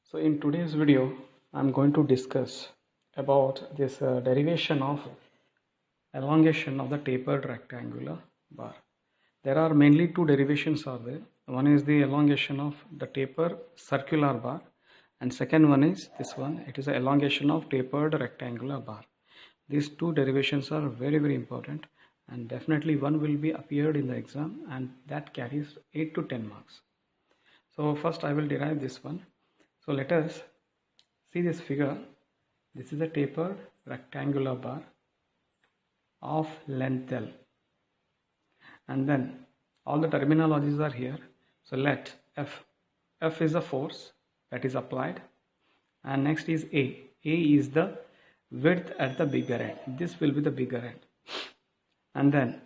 So in today's video, I'm going to discuss about this derivation of elongation of the tapered rectangular bar. There are mainly two derivations are there. One is the elongation of the taper circular bar, and second one is this one. It is the elongation of tapered rectangular bar. These two derivations are very important, and definitely one will be appeared in the exam, and that carries 8 to 10 marks. So first I will derive this one. So let us see this figure. This is a tapered rectangular bar of length L, and then all the terminologies are here. So let F is the force that is applied, and next is A is the width at the bigger end. This will be the bigger end, and then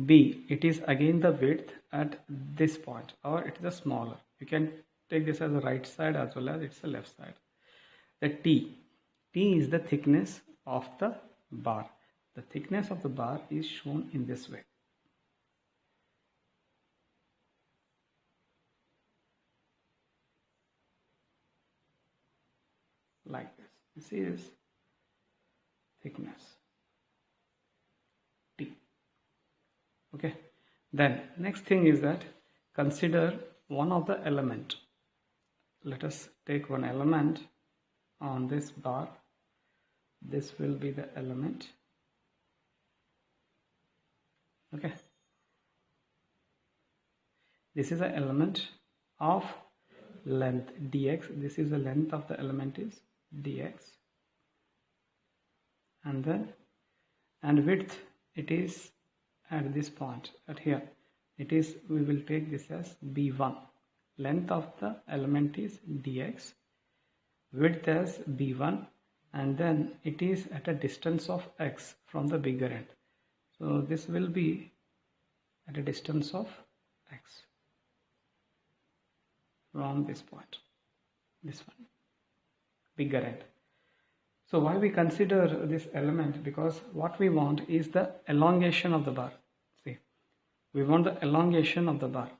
B, it is again the width at this point, or it is a smaller. You can take this as the right side as well as it's the left side. The T is the thickness of the bar. The thickness of the bar is shown in this way. Like this. This is thickness T. Okay. Then next thing is that consider one of the element. Let us take one element on this bar. This will be the element. Okay. This is an element of length dx. This is the length of the element is dx, and then width, it is at this point at here. It is, we will take this as b1. Length of the element is dx, width as b1, and then it is at a distance of x from the bigger end. So this will be at a distance of x from this point, this one, bigger end. So why we consider this element? Because what we want is the elongation of the bar. See, we want the elongation of the bar.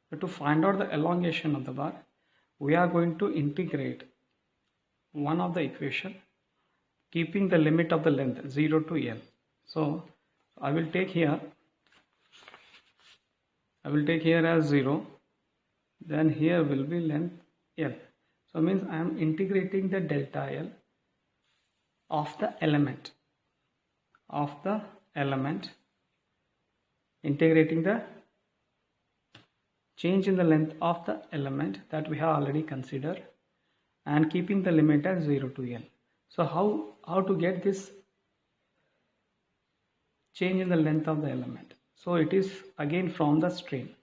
So to find out the elongation of the bar, we are going to integrate one of the equation keeping the limit of the length 0 to L. So I will take here as 0, then here will be length L. So means I am integrating the delta L of the element, integrating the change in the length of the element that we have already considered, and keeping the limit as 0 to L. So how to get this change in the length of the element? So it is again from the stream.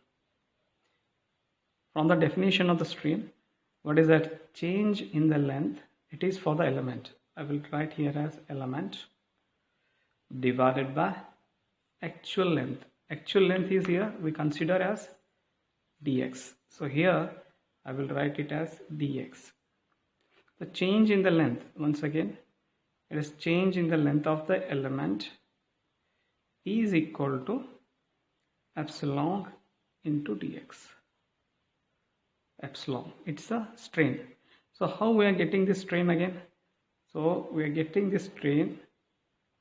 From the definition of the stream, what is that? Change in the length, it is for the element. I will write here as element divided by actual length. Actual length is here we consider as dx. So here I will write it as dx. The change in the length, once again, it is change in the length of the element is equal to epsilon into dx. Epsilon, it's a strain. So how we are getting this strain again? So we are getting this strain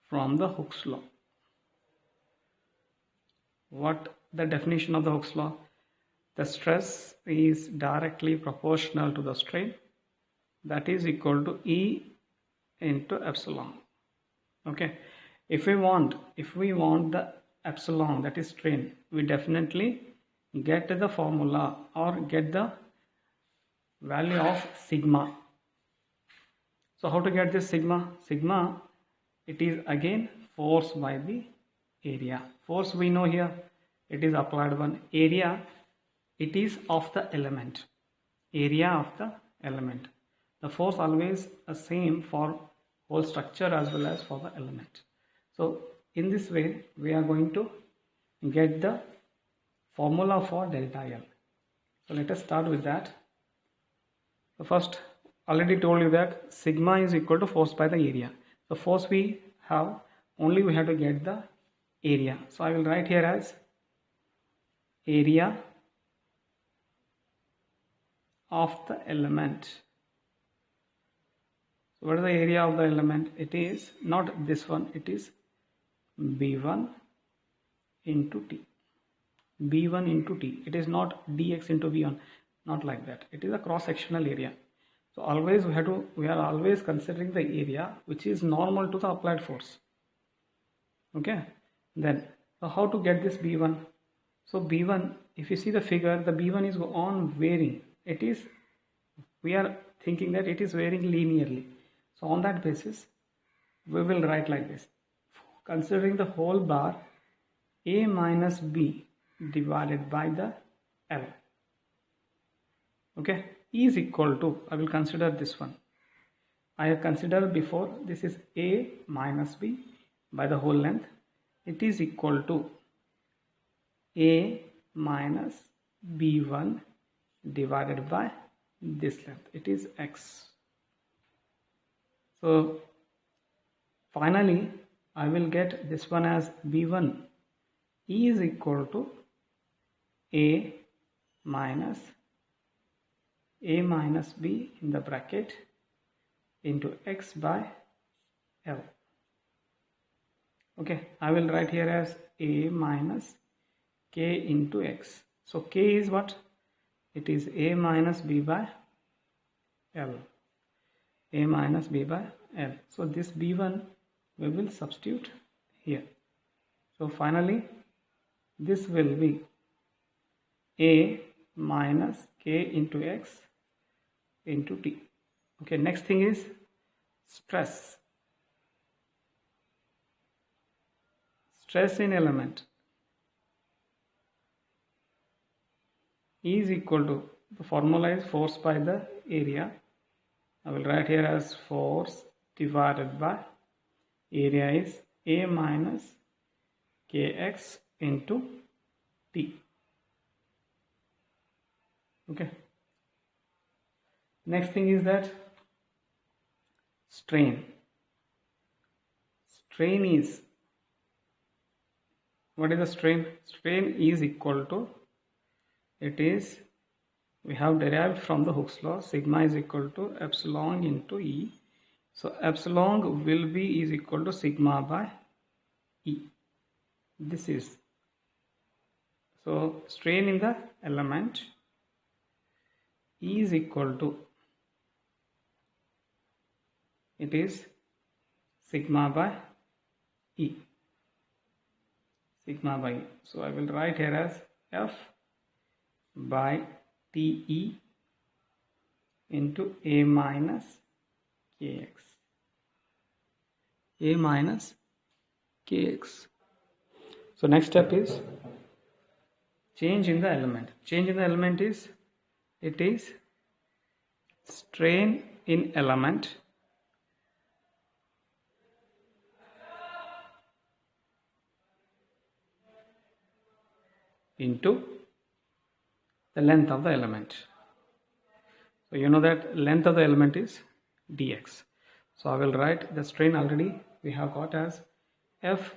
from the Hooke's law. What the definition of the Hooke's law? The stress is directly proportional to the strain, that is equal to E into epsilon. Okay, if we want the epsilon, that is strain, we definitely get the formula or get the value of sigma. So how to get this sigma? Sigma, it is again force by the area. Force we know here, it is applied one. Area, it is of the element. Area of the element. The force always the same for whole structure as well as for the element. So in this way we are going to get the formula for delta L. So let us start with that. So first, already told you that sigma is equal to force by the area. So force we have, only we have to get the area. So I will write here as area of the element So what is the area of the element? It is not this one, it is b1 into t. b1 into t. It is not dx into b1, not like that. It is a cross-sectional area. So always we are always considering the area which is normal to the applied force. Okay. Then so how to get this b1? So b1, if you see the figure, the b1 is on varying. We are thinking that it is varying linearly. So on that basis, we will write like this. Considering the whole bar, a minus b divided by the L. Okay, is equal to, I will consider this one. I have considered before, this is a minus b by the whole length. It is equal to a minus b1 divided by this length. It is x. So finally, I will get this one as b1 is equal to a minus b in the bracket into x by L. Okay, I will write here as a minus k into x. So k is what? It is a minus b by L. A minus b by L. So this b1 we will substitute here. So finally this will be a minus k into x into t. Okay, next thing is stress. Stress in element is equal to, the formula is force by the area. I will write here as force divided by area is a minus kx into t. Okay. Next thing is that strain. Strain is, what is the strain? Strain is equal to, it is, we have derived from the Hooke's law, sigma is equal to epsilon into E. So epsilon will be is equal to sigma by E. This is, so strain in the element is equal to, it is sigma by E. Sigma by E. So I will write here as F by TE into A minus KX. A minus KX. So next step is change in the element. Change in the element is, it is strain in element into the length of the element. So you know that length of the element is dx. So I will write the strain already we have got as F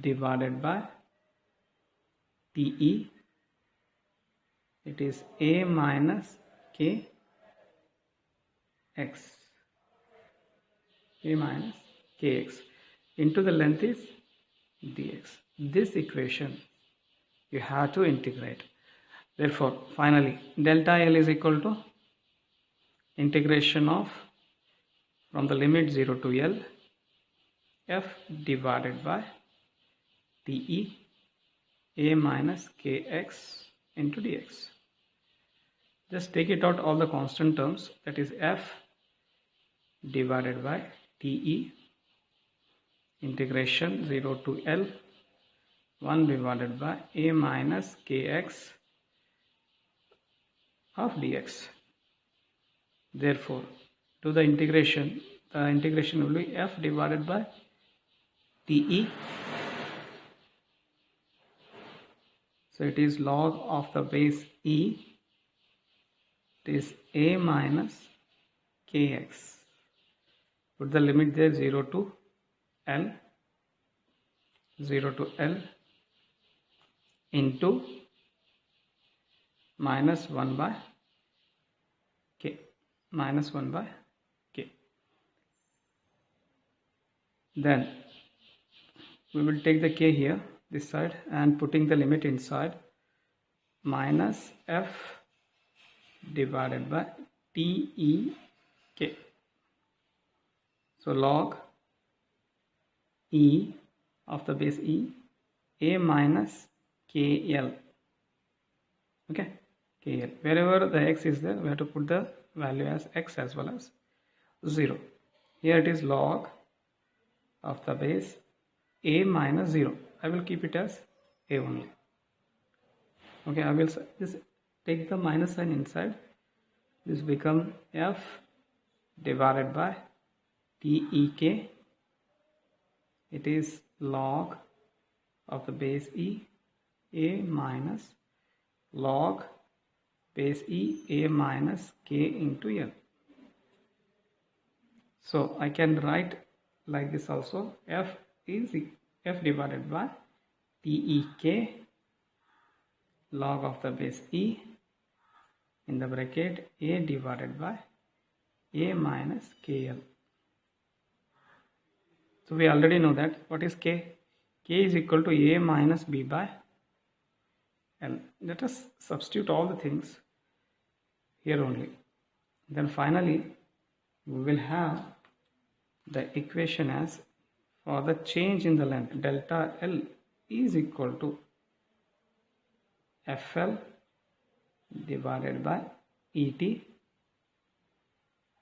divided by TE. It is A minus KX. A minus KX into the length is dx. This equation you have to integrate. Therefore, finally, delta L is equal to integration of, from the limit 0 to L, F divided by TE A minus KX into dx. Just take it out all the constant terms, that is F divided by TE integration 0 to L 1 divided by A minus KX of dx. Therefore, to the integration will be F divided by TE. So it is log of the base E. It is A minus KX. Put the limit there 0 to L. 0 to L into minus 1 by K. Minus 1 by K. Then we will take the k here this side and putting the limit inside, minus f divided by TEK. So log E of the base E, A minus KL. Okay, KL. Wherever the x is there, we have to put the value as x as well as 0. Here it is log of the base A minus 0. I will keep it as A only. Okay, I will just take the minus sign inside. This become f divided by TEK. It is log of the base E, A minus log base E, A minus K into L. So I can write like this also, f is f divided by TEK log of the base E in the bracket A divided by A minus KL. So we already know that what is K? K is equal to A minus B by L. Let us substitute all the things here only. Then finally we will have the equation as, for the change in the length, delta L is equal to FL divided by ET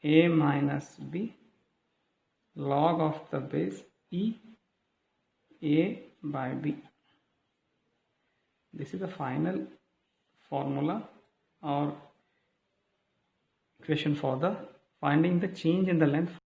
A minus B log of the base E A by B. This is the final formula or equation for the finding the change in the length